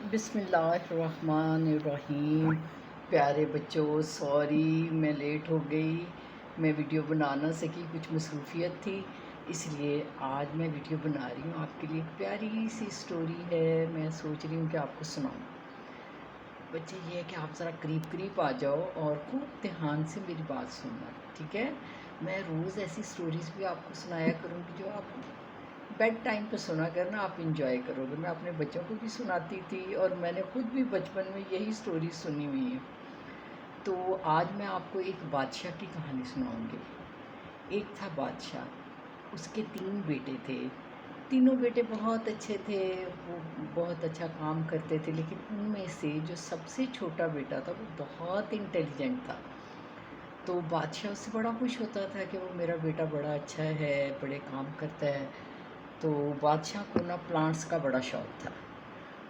بسم اللہ الرحمن الرحیم۔ پیارے بچوں، سوری میں لیٹ ہو گئی، میں ویڈیو بنا نہ سکی، کچھ مصروفیت تھی، اس لیے آج میں ویڈیو بنا رہی ہوں۔ آپ کے لیے ایک پیاری سی سٹوری ہے، میں سوچ رہی ہوں کہ آپ کو سناؤں۔ بچے یہ ہے کہ آپ ذرا قریب قریب آ جاؤ اور خوب دھیان سے میری بات سننا، ٹھیک ہے؟ میں روز ایسی سٹوریز بھی آپ کو سنایا کروں گی جو آپ بیڈ ٹائم پہ سنا کرنا، آپ انجوائے کرو گے۔ میں اپنے بچوں کو بھی سناتی تھی اور میں نے خود بھی بچپن میں یہی سٹوری سنی ہوئی ہے۔ تو آج میں آپ کو ایک بادشاہ کی کہانی سناؤں گی۔ ایک تھا بادشاہ، اس کے 3 بیٹے تھے۔ تینوں بیٹے بہت اچھے تھے، وہ بہت اچھا کام کرتے تھے، لیکن ان میں سے جو سب سے چھوٹا بیٹا تھا وہ بہت انٹیلیجنٹ تھا۔ تو بادشاہ اس سے بڑا خوش ہوتا تھا کہ وہ میرا بیٹا بڑا اچھا ہے، بڑے کام کرتا ہے۔ تو بادشاہ کو نا پلانٹس کا بڑا شوق تھا۔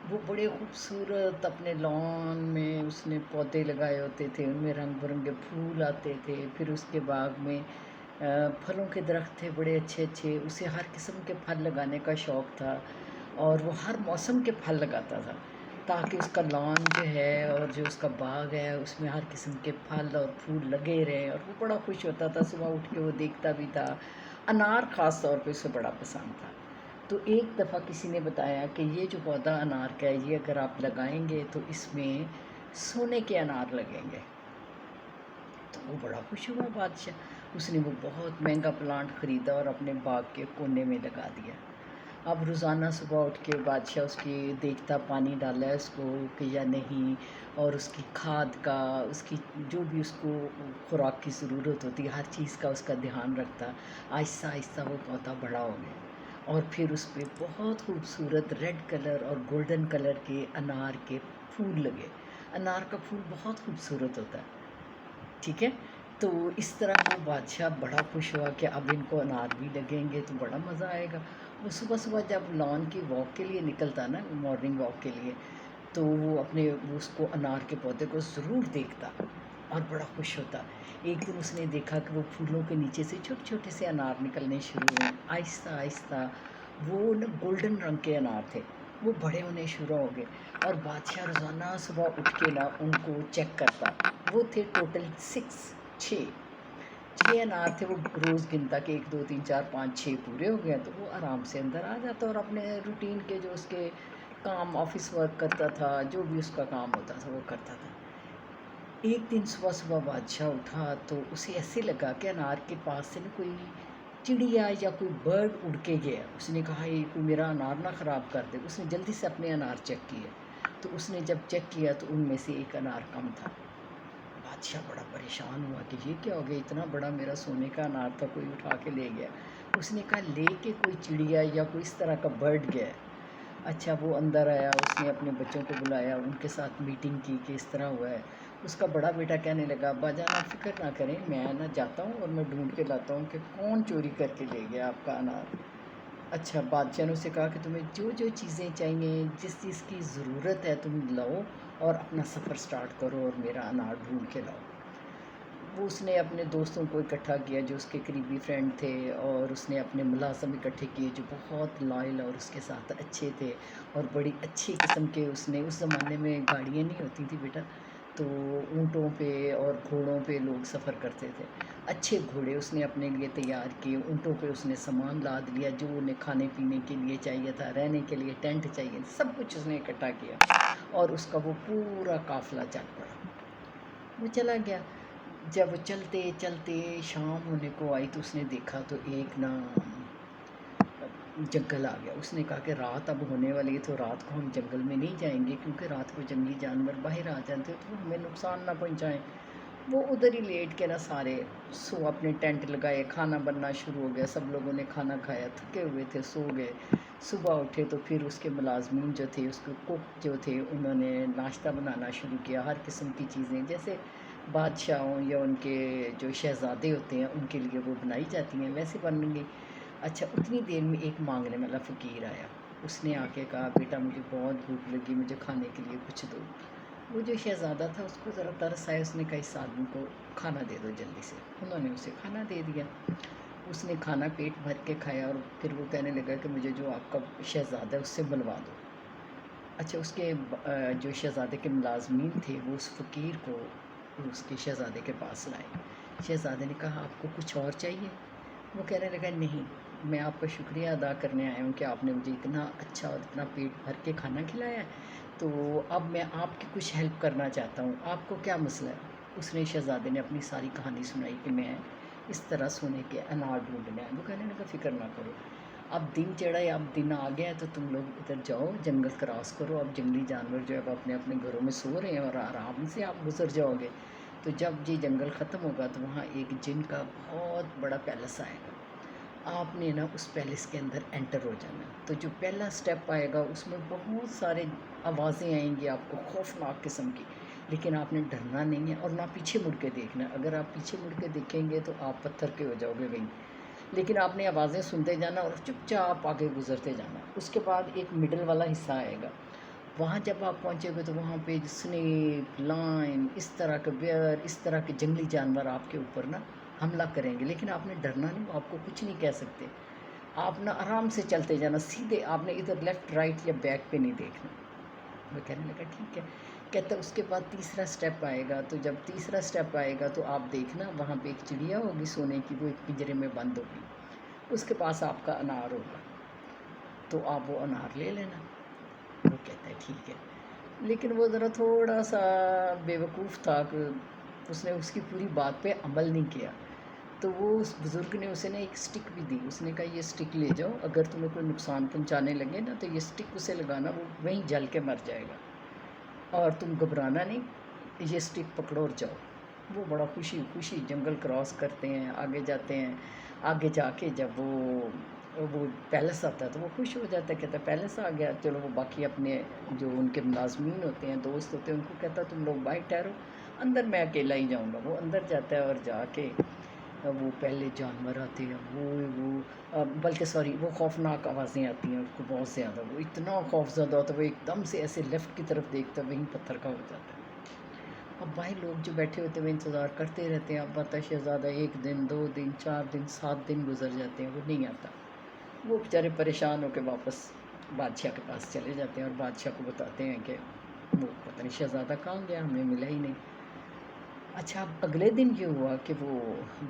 وہ بڑے خوبصورت اپنے لان میں اس نے پودے لگائے ہوتے تھے، ان میں رنگ برنگے پھول آتے تھے۔ پھر اس کے باغ میں پھلوں کے درخت تھے بڑے اچھے اچھے، اسے ہر قسم کے پھل لگانے کا شوق تھا اور وہ ہر موسم کے پھل لگاتا تھا، تاکہ اس کا لان جو ہے اور جو اس کا باغ ہے اس میں ہر قسم کے پھل اور پھول لگے رہیں، اور وہ بڑا خوش ہوتا تھا۔ صبح اٹھ کے وہ دیکھتا بھی تھا۔ انار خاص طور پہ اسے بڑا پسند تھا۔ تو ایک دفعہ کسی نے بتایا کہ یہ جو پودا انار کا ہے، یہ اگر آپ لگائیں گے تو اس میں سونے کے انار لگیں گے۔ تو وہ بڑا خوش ہوا بادشاہ، اس نے وہ بہت مہنگا پلانٹ خریدا اور اپنے باغ کے کونے میں لگا دیا۔ اب روزانہ صبح اٹھ کے بادشاہ اس کی دیکھتا، پانی ڈالا ہے اس کو کہ یا نہیں، اور اس کی کھاد کا، اس کی جو بھی اس کو خوراک کی ضرورت ہوتی ہے، ہر چیز کا اس کا دھیان رکھتا۔ آہستہ آہستہ وہ پودا بڑا ہو گیا اور پھر اس پہ بہت خوبصورت ریڈ کلر اور گولڈن کلر کے انار کے پھول لگے۔ انار کا پھول بہت خوبصورت ہوتا ہے، ٹھیک ہے؟ تو اس طرح وہ بادشاہ بڑا خوش ہوا کہ اب ان کو انار بھی لگیں گے تو بڑا مزہ آئے گا۔ وہ صبح صبح جب لان کی واک کے لیے نکلتا نا، مارننگ واک کے لیے، تو وہ اس کو انار کے پودے کو ضرور دیکھتا اور بڑا خوش ہوتا۔ ایک دن اس نے دیکھا کہ وہ پھولوں کے نیچے سے چھوٹے چھوٹے سے انار نکلنے شروع ہوئے، آہستہ آہستہ وہ گولڈن رنگ کے انار تھے، وہ بڑے ہونے شروع ہو گئے۔ اور بادشاہ روزانہ صبح اٹھ کے نا ان کو چیک کرتا۔ وہ تھے ٹوٹل 6 انار تھے۔ وہ روز گنتا کہ 1 2 3 4 5 6 پورے ہو گئے، تو وہ آرام سے اندر آ جاتا اور اپنے روٹین کے جو اس کے کام، آفس ورک کرتا تھا، جو بھی اس کا کام ہوتا تھا وہ کرتا تھا۔ ایک دن صبح صبح بادشاہ اٹھا تو اسے ایسے لگا کہ انار کے پاس سے نا کوئی چڑیا یا کوئی برڈ اڑ کے گیا۔ اس نے کہا یہ کوئی میرا انار نہ خراب کر دے۔ اس نے جلدی سے اپنے انار چیک کیے، تو اس نے جب چیک کیا تو ان میں سے ایک انار کم تھا۔ بادشاہ بڑا پریشان ہوا کہ یہ کیا ہو گیا، اتنا بڑا میرا سونے کا انار تھا، کوئی اٹھا کے لے گیا۔ اس نے کہا لے کے کوئی چڑیا یا کوئی اس طرح کا برڈ گیا ہے۔ اچھا، وہ اندر آیا، اس نے اپنے بچوں کو بلایا، ان کے ساتھ میٹنگ کی کہ اس طرح ہوا ہے۔ اس کا بڑا بیٹا کہنے لگا ابا جان آپ فکر نہ کریں، میں نہ جاتا ہوں اور میں ڈھونڈ کے لاتا ہوں کہ کون چوری کر کے لے گیا آپ کا انار۔ اچھا، بادشاہ نے اسے کہا کہ تمہیں جو جو چیزیں چاہیے، جس چیز کی ضرورت ہے تم لاؤ اور اپنا سفر سٹارٹ کرو اور میرا انار ڈھونڈ کے لاؤ۔ وہ اس نے اپنے دوستوں کو اکٹھا کیا جو اس کے قریبی فرینڈ تھے، اور اس نے اپنے ملازم اکٹھے کیے جو بہت لائل اور اس کے ساتھ اچھے تھے، اور بڑی اچھی قسم کے اس نے، اس زمانے میں گاڑیاں نہیں ہوتی تھی بیٹا، تو اونٹوں پہ اور گھوڑوں پہ لوگ سفر کرتے تھے۔ اچھے گھوڑے اس نے اپنے لیے تیار کیے، اونٹوں پہ اس نے سامان لاد لیا جو انہیں کھانے پینے کے لیے چاہیے تھا، رہنے کے لیے ٹینٹ چاہیے، سب کچھ اس نے اکٹھا کیا، اور اس کا وہ پورا قافلہ چل پڑا، وہ چلا گیا۔ جب وہ چلتے چلتے شام ہونے کو آئی تو اس نے دیکھا تو ایک نا جنگل آ گیا۔ اس نے کہا کہ رات اب ہونے والی ہے تو رات کو ہم جنگل میں نہیں جائیں گے، کیونکہ رات کو جنگلی جانور باہر آ جاتے تو وہ ہمیں نقصان نہ پہنچائیں۔ وہ ادھر ہی لیٹ کے نا سارے اپنے ٹینٹ لگائے، کھانا بننا شروع ہو گیا، سب لوگوں نے کھانا کھایا، تھکے ہوئے تھے، سو گئے۔ صبح اٹھے تو پھر اس کے ملازمین جو تھے، اس کے کوک جو تھے، انہوں نے ناشتہ بنانا شروع کیا، ہر قسم کی چیزیں جیسے بادشاہوں یا ان کے جو شہزادے ہوتے ہیں ان کے لیے وہ بنائی جاتی ہیں ویسے بن گئی۔ اچھا، اتنی دیر میں ایک مانگنے والا فقیر آیا۔ اس نے آ کے کہا بیٹا مجھے بہت بھوک لگی، مجھے کھانے کے لیے کچھ دو۔ وہ جو شہزادہ تھا اس کو ذرا ترس آیا، اس نے کہا اس آدمی کو کھانا دے دو جلدی سے۔ انہوں نے اسے کھانا دے دیا۔ اس نے کھانا پیٹ بھر کے کھایا، اور پھر وہ کہنے لگا کہ مجھے جو آپ کا شہزادہ ہے اس سے ملوا دو۔ اچھا اس کے جو شہزادے کے ملازمین تھے وہ اس فقیر کو اس کے شہزادے کے پاس لائے۔ شہزادے نے کہا آپ کو کچھ اور چاہیے؟ وہ کہنے لگا نہیں، میں آپ کا شکریہ ادا کرنے آیا ہوں کہ آپ نے مجھے اتنا اچھا اور اتنا پیٹ بھر کے کھانا کھلایا ہے، تو اب میں آپ کی کچھ ہیلپ کرنا چاہتا ہوں، آپ کو کیا مسئلہ ہے؟ اس نے شہزادے نے اپنی ساری کہانی سنائی کہ میں اس طرح سونے کے انار ڈھونڈنے آیا۔ وہ کہنے لگا فکر نہ کرو، اب دن چڑھا ہے، اب دن آ گیا ہے، تو تم لوگ ادھر جاؤ، جنگل کراس کرو، اب جنگلی جانور جو ہے وہ اپنے اپنے گھروں میں سو رہے ہیں اور آرام سے آپ گزر جاؤ گے۔ تو جب یہ جنگل ختم ہوگا تو وہاں ایک جن کا بہت بڑا پیلس آئے گا، آپ نے نا اس پیلس کے اندر انٹر ہو جانا ہے۔ تو جو پہلا سٹیپ آئے گا اس میں بہت سارے آوازیں آئیں گی آپ کو خوفناک قسم کی، لیکن آپ نے ڈرنا نہیں ہے اور نہ پیچھے مڑ کے دیکھنا ہے۔ اگر آپ پیچھے مڑ کے دیکھیں گے تو آپ پتھر کے ہو جاؤ گے وہیں، لیکن آپ نے آوازیں سنتے جانا اور چپ چاپ آگے گزرتے جانا۔ اس کے بعد ایک مڈل والا حصہ آئے گا، وہاں جب آپ پہنچے گے تو وہاں پہ سنیک، لائن، اس طرح کے بیئر، اس طرح کے جنگلی جانور آپ کے اوپر نا حملہ کریں گے، لیکن آپ نے ڈرنا نہیں، وہ آپ کو کچھ نہیں کہہ سکتے۔ آپ نا آرام سے چلتے جانا سیدھے، آپ نے ادھر لیفٹ رائٹ یا بیک پہ نہیں دیکھنا۔ وہ کہنے لگا ٹھیک ہے، کہتا اس کے بعد تیسرا سٹیپ آئے گا، تو جب تیسرا سٹیپ آئے گا تو آپ دیکھنا وہاں پہ ایک چڑیا ہوگی سونے کی، وہ ایک پنجرے میں بند ہوگی، اس کے پاس آپ کا انار ہوگا، تو آپ وہ انار لے لینا۔ وہ کہتا ہے ٹھیک ہے، لیکن وہ ذرا تھوڑا سا بیوقوف تھا کہ اس نے اس کی پوری بات پہ عمل نہیں کیا، تو وہ اس بزرگ نے اسے نا ایک سٹک بھی دی، اس نے کہا یہ سٹک لے جاؤ، اگر تمہیں کوئی نقصان پہنچانے لگے نا تو یہ سٹک اسے لگانا، وہ وہیں جل کے مر جائے گا، اور تم گھبرانا نہیں، یہ سٹک پکڑو اور جاؤ۔ وہ بڑا خوشی خوشی جنگل کراس کرتے ہیں، آگے جاتے ہیں، آگے جا کے جب وہ پیلس آتا ہے تو وہ خوش ہو جاتا ہے، کہتا ہے پیلس آ گیا، چلو وہ باقی اپنے جو ان کے ملازمین ہوتے ہیں، دوست ہوتے ہیں، ان کو کہتا ہے تم لوگ باہر ٹھہرو، اندر میں اکیلا ہی جاؤں گا۔ وہ اندر جاتا ہے اور جا کے وہ پہلے جانور آتے ہیں، بلکہ سوری وہ خوفناک آوازیں آتی ہیں اس کو بہت زیادہ، وہ اتنا خوف زدہ ہوتا ہے، وہ ایک دم سے ایسے لیفٹ کی طرف دیکھتا ہے، وہیں پتھر کا ہو جاتا ہے۔ اب باہر لوگ جو بیٹھے ہوتے ہیں وہ انتظار کرتے رہتے ہیں، اب بتا شہزادہ 1 دن 2 دن 4 دن 7 دن گزر جاتے ہیں، وہ نہیں آتا۔ وہ بیچارے پریشان ہو کے واپس بادشاہ کے پاس چلے جاتے ہیں اور بادشاہ کو بتاتے ہیں کہ وہ پتہ نہیں شہزادہ کہاں گیا، ہمیں ملا ہی نہیں۔ اچھا اب اگلے دن یہ ہوا کہ وہ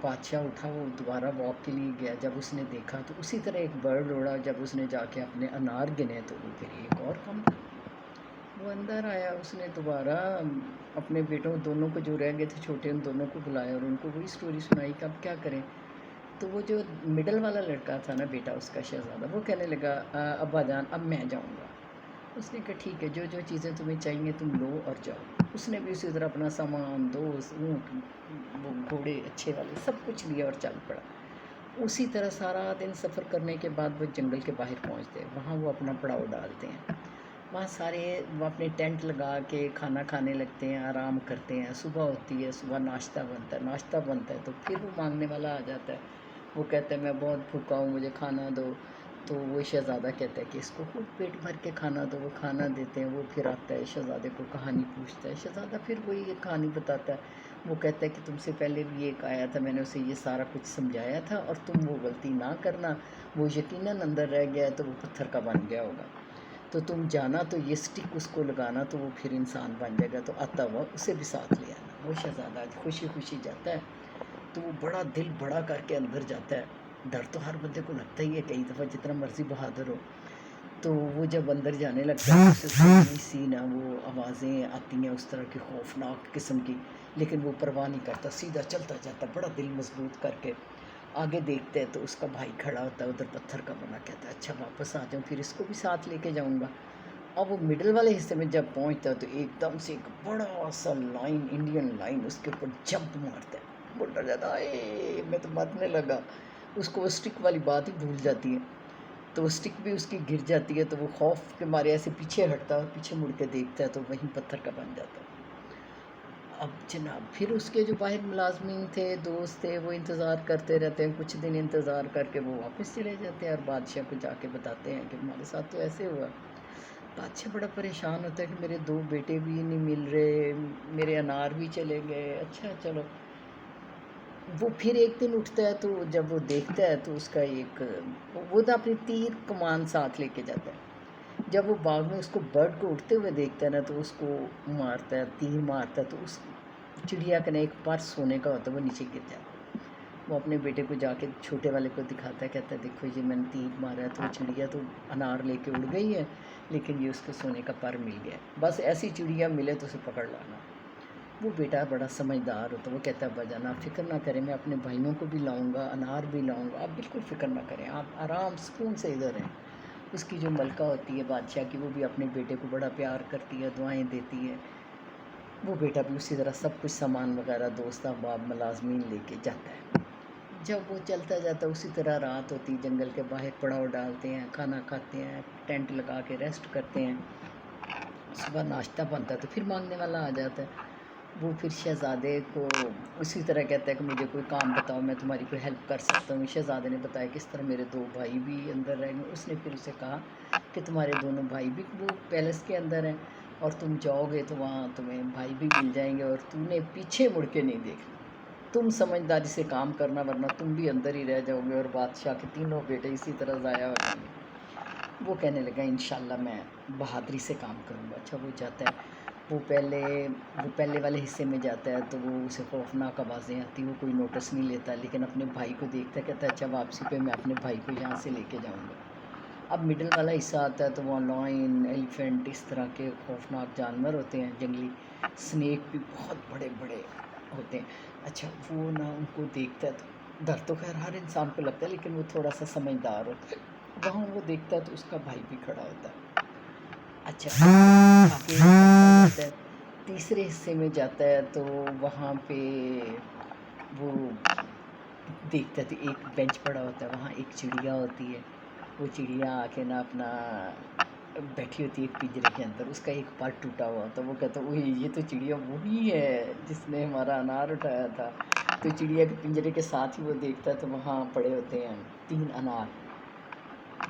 بادشاہ اٹھا، وہ دوبارہ واک کے لیے گیا، جب اس نے دیکھا تو اسی طرح ایک برڈ اڑا، جب اس نے جا کے اپنے انار گنے تو وہ پھر ایک اور کم تھا۔ وہ اندر آیا، اس نے دوبارہ اپنے بیٹوں دونوں کو جو رہ گئے تھے چھوٹے، ان دونوں کو بلایا اور ان کو وہی سٹوری سنائی کہ اب کیا کریں۔ تو وہ جو مڈل والا لڑکا تھا نا بیٹا اس کا شہزادہ، وہ کہنے لگا ابا جان اب میں جاؤں گا۔ اس نے کہا ٹھیک ہے، جو جو چیزیں تمہیں چاہیے تم لو اور جاؤ۔ اس نے بھی اسی طرح اپنا سامان، دوست، اونٹ، وہ گھوڑے اچھے والے سب کچھ لیا اور چل پڑا۔ اسی طرح سارا دن سفر کرنے کے بعد وہ جنگل کے باہر پہنچتے ہیں، وہاں وہ اپنا پڑاؤ ڈالتے ہیں، وہاں سارے وہ اپنے ٹینٹ لگا کے کھانا کھانے لگتے ہیں، آرام کرتے ہیں۔ صبح ہوتی ہے، صبح ناشتہ بنتا ہے تو پھر وہ مانگنے والا آ جاتا ہے، وہ کہتا ہے میں بہت بھوکا ہوں، مجھے کھانا دو۔ تو وہ شہزادہ کہتا ہے کہ اس کو خود پیٹ بھر کے کھانا دو، وہ کھانا دیتے ہیں، وہ پھر آتا ہے شہزادے کو کہانی پوچھتا ہے، شہزادہ پھر وہی ایک کہانی بتاتا ہے، وہ کہتا ہے کہ تم سے پہلے بھی ایک آیا تھا، میں نے اسے یہ سارا کچھ سمجھایا تھا اور تم وہ غلطی نہ کرنا، وہ یقیناً اندر رہ گیا ہے تو وہ پتھر کا بن گیا ہوگا، تو تم جانا تو یہ سٹک اس کو لگانا تو وہ پھر انسان بن جائے گا، تو آتا ہوا اسے بھی ساتھ لے آنا۔ وہ شہزادہ خوشی خوشی جاتا ہے، تو وہ بڑا دل بڑا کر کے اندر جاتا ہے، ڈر تو ہر بندے کو لگتا ہی ہے کئی دفعہ جتنا مرضی بہادر ہو، تو وہ جب اندر جانے لگتا ہے اسے تھوڑی سی نا وہ آوازیں آتی ہیں اس طرح کی خوفناک قسم کی، لیکن وہ پرواہ نہیں کرتا، سیدھا چلتا جاتا بڑا دل مضبوط کر کے۔ آگے دیکھتے ہیں تو اس کا بھائی کھڑا ہوتا ہے ادھر پتھر کا بنا، کہتا ہے اچھا واپس آ جاؤں، پھر اس کو بھی ساتھ لے کے جاؤں گا۔ اب وہ مڈل والے حصے میں جب پہنچتا ہے تو ایک دم سے ایک بڑا سا لائن، انڈین لائن، اس کے اوپر جمپ مارتا ہے، وہ ڈر جاتا ہے، اے میں تو مرنے لگا، اس کو وہ سٹک والی بات ہی بھول جاتی ہے، تو وہ سٹک بھی اس کی گر جاتی ہے، تو وہ خوف کے مارے ایسے پیچھے ہٹتا ہے، پیچھے مڑ کے دیکھتا ہے تو وہیں پتھر کا بن جاتا ہے۔ اب جناب پھر اس کے جو باہر ملازمین تھے، دوست تھے، وہ انتظار کرتے رہتے ہیں، کچھ دن انتظار کر کے وہ واپس چلے جاتے ہیں اور بادشاہ کو جا کے بتاتے ہیں کہ ہمارے ساتھ تو ایسے ہوا۔ بادشاہ بڑا پریشان ہوتا ہے کہ میرے 2 بیٹے بھی نہیں مل رہے، میرے انار بھی چلے گئے، اچھا چلو۔ وہ پھر ایک دن اٹھتا ہے تو جب وہ دیکھتا ہے تو اس کا ایک وہ نا اپنی تیر کمان ساتھ لے کے جاتا ہے، جب وہ باغ میں اس کو برڈ کو اڑتے ہوئے دیکھتا ہے نا تو اس کو مارتا ہے، تیر مارتا ہے، تو اس چڑیا کا ایک پر سونے کا ہوتا ہے، وہ نیچے گر جاتا ہے۔ وہ اپنے بیٹے کو جا کے چھوٹے والے کو دکھاتا ہے، کہتا ہے دیکھو یہ میں نے تیر مارا ہے، تو وہ چڑیا تو انار لے کے اڑ گئی ہے لیکن یہ اس کو سونے کا پر مل گیا ہے، بس ایسی چڑیا ملے تو اسے پکڑ لانا۔ وہ بیٹا بڑا سمجھدار ہوتا ہے، وہ کہتا ہے ابا جان آپ فکر نہ کریں، میں اپنے بھائیوں کو بھی لاؤں گا، انار بھی لاؤں گا، آپ بالکل فکر نہ کریں، آپ آرام سکون سے ادھر ہیں۔ اس کی جو ملکہ ہوتی ہے بادشاہ کی، وہ بھی اپنے بیٹے کو بڑا پیار کرتی ہے، دعائیں دیتی ہے۔ وہ بیٹا بھی اسی طرح سب کچھ سامان وغیرہ دوست احباب ملازمین لے کے جاتا ہے۔ جب وہ چلتا جاتا ہے اسی طرح رات ہوتی، جنگل کے باہر پڑاؤ ڈالتے ہیں، کھانا کھاتے ہیں، ٹینٹ لگا کے ریسٹ کرتے ہیں۔ صبح ناشتہ بنتا ہے تو پھر مانگنے والا آ جاتا ہے۔ وہ پھر شہزادے کو اسی طرح کہتا ہے کہ مجھے کوئی کام بتاؤ، میں تمہاری کوئی ہیلپ کر سکتا ہوں۔ شہزادے نے بتایا کس طرح میرے 2 بھائی بھی اندر رہیں گے۔ اس نے پھر اسے کہا کہ تمہارے دونوں بھائی بھی وہ پیلس کے اندر ہیں، اور تم جاؤ گے تو وہاں تمہیں بھائی بھی مل جائیں گے، اور تم نے پیچھے مڑ کے نہیں دیکھنا، تم سمجھداری سے کام کرنا ورنہ تم بھی اندر ہی رہ جاؤ گے، اور بادشاہ کے تینوں بیٹے اسی طرح ضائع ہو جائیں گے۔ وہ کہنے لگا انشاءاللہ میں بہادری سے کام کروں گا۔ اچھا وہ جاتا ہے، وہ پہلے والے حصے میں جاتا ہے تو وہ اسے خوفناک آوازیں آتی، وہ کوئی نوٹس نہیں لیتا، لیکن اپنے بھائی کو دیکھتا ہے، کہتا ہے اچھا واپسی پہ میں اپنے بھائی کو یہاں سے لے کے جاؤں گا۔ اب مڈل والا حصہ آتا ہے تو وہاں لائن، ایلیفینٹ، اس طرح کے خوفناک جانور ہوتے ہیں جنگلی، سنیک بھی بہت بڑے بڑے ہوتے ہیں۔ اچھا وہ نا ان کو دیکھتا ہے تو ڈر تو خیر ہر انسان کو لگتا ہے، لیکن وہ تھوڑا سا سمجھدار ہوتا ہے۔ وہاں وہ دیکھتا ہے تو اس کا بھائی بھی کھڑا ہوتا ہے۔ اچھا آگے چلتا جاتا ہے، تیسرے حصے میں جاتا ہے تو وہاں پہ وہ دیکھتا ہے تو ایک بینچ پڑا ہوتا ہے، وہاں ایک چڑیا ہوتی ہے۔ وہ چڑیا آ کے نا اپنا بیٹھی ہوتی ہے ایک پنجرے کے اندر، اس کا ایک پر ٹوٹا ہوا ہوتا ہے۔ وہ کہتا ہے اوہ یہ تو چڑیا وہی ہے جس نے ہمارا انار اٹھایا تھا۔ تو چڑیا کے پنجرے کے ساتھ ہی وہ دیکھتا ہے تو وہاں پڑے ہوتے ہیں 3 انار۔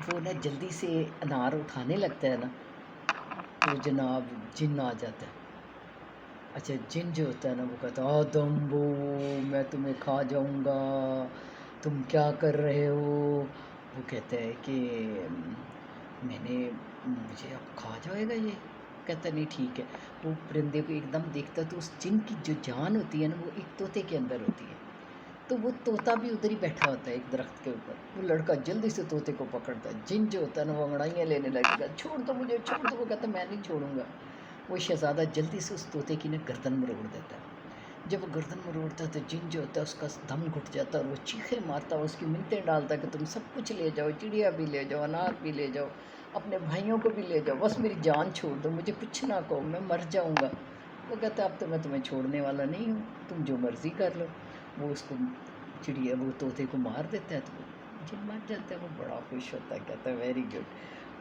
وہ نا جلدی سے انار اٹھانے لگتا ہے نا تو جناب جن آ جاتا ہے۔ اچھا جن جو ہوتا ہے نا وہ کہتا ہے دمبو میں تمہیں کھا جاؤں گا، تم کیا کر رہے ہو؟ وہ کہتا ہے کہ میں نے مجھے اب کھا جائے گا یہ۔ کہتا ہے نہیں ٹھیک ہے۔ وہ پرندے کو ایک دم دیکھتا ہے تو اس جن کی جو جان ہوتی ہے نا وہ ایک طوطے کے اندر ہوتی ہے، تو وہ طوطا بھی ادھر ہی بیٹھا ہوتا ہے ایک درخت کے اوپر۔ وہ لڑکا جلدی سے طوطے کو پکڑتا ہے، جن جو ہوتا ہے نا وہ انگڑائیاں لینے لگے گا، چھوڑ دو مجھے چھوڑ دو۔ وہ کہتا ہے میں نہیں چھوڑوں گا۔ وہ شہزادہ جلدی سے اس طوطے کی نا گردن مروڑ دیتا ہے۔ جب وہ گردن مروڑتا ہے تو جن جو ہوتا ہے اس کا دم گھٹ جاتا ہے، اور وہ چیخیں مارتا ہے، اس کی منتیں ڈالتا ہے کہ تم سب کچھ لے جاؤ، چڑیا بھی لے جاؤ، انار بھی لے جاؤ، اپنے بھائیوں کو بھی لے جاؤ، بس میری جان چھوڑ دو، مجھے کچھ نہ کہو، میں مر جاؤں گا۔ وہ کہتا ہے اب تو میں تمہیں چھوڑنے والا نہیں ہوں، تم جو مرضی کر لو۔ وہ اس کو چڑیا وہ طوطے کو مار دیتا ہے تو وہ جن مر جاتا ہے۔ وہ بڑا خوش ہوتا ہے، کہتا ہے ویری گڈ۔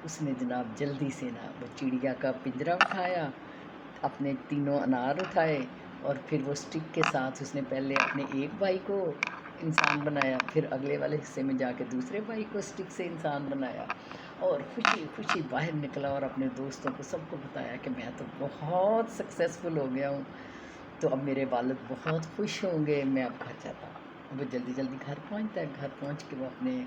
اس نے جناب جلدی سے نا وہ چڑیا کا پنجرا اٹھایا، اپنے تینوں انار اٹھائے، اور پھر وہ سٹک کے ساتھ اس نے پہلے اپنے ایک بھائی کو انسان بنایا، پھر اگلے والے حصے میں جا کے دوسرے بھائی کو سٹک سے انسان بنایا، اور خوشی خوشی باہر نکلا اور اپنے دوستوں کو سب کو بتایا کہ میں تو بہت سکسیسفل ہو گیا ہوں، تو اب میرے والد بہت خوش ہوں گے، میں اب گھر جاتا ہوں۔ وہ جلدی جلدی گھر پہنچتا ہے، گھر پہنچ کے وہ اپنے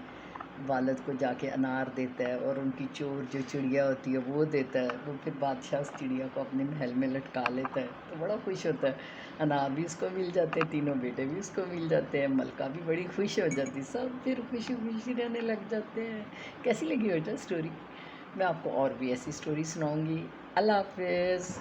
والد کو جا کے انار دیتا ہے، اور ان کی چور جو چڑیا ہوتی ہے وہ دیتا ہے۔ وہ پھر بادشاہ اس چڑیا کو اپنے محل میں لٹکا لیتا ہے تو بڑا خوش ہوتا ہے، انار بھی اس کو مل جاتے ہیں، تینوں بیٹے بھی اس کو مل جاتے ہیں، ملکہ بھی بڑی خوش ہو جاتی، سب پھر خوشی خوشی رہنے لگ جاتے ہیں۔ کیسی لگی بیٹا اسٹوری؟ میں آپ کو اور بھی ایسی اسٹوری سناؤں گی۔ اللہ حافظ۔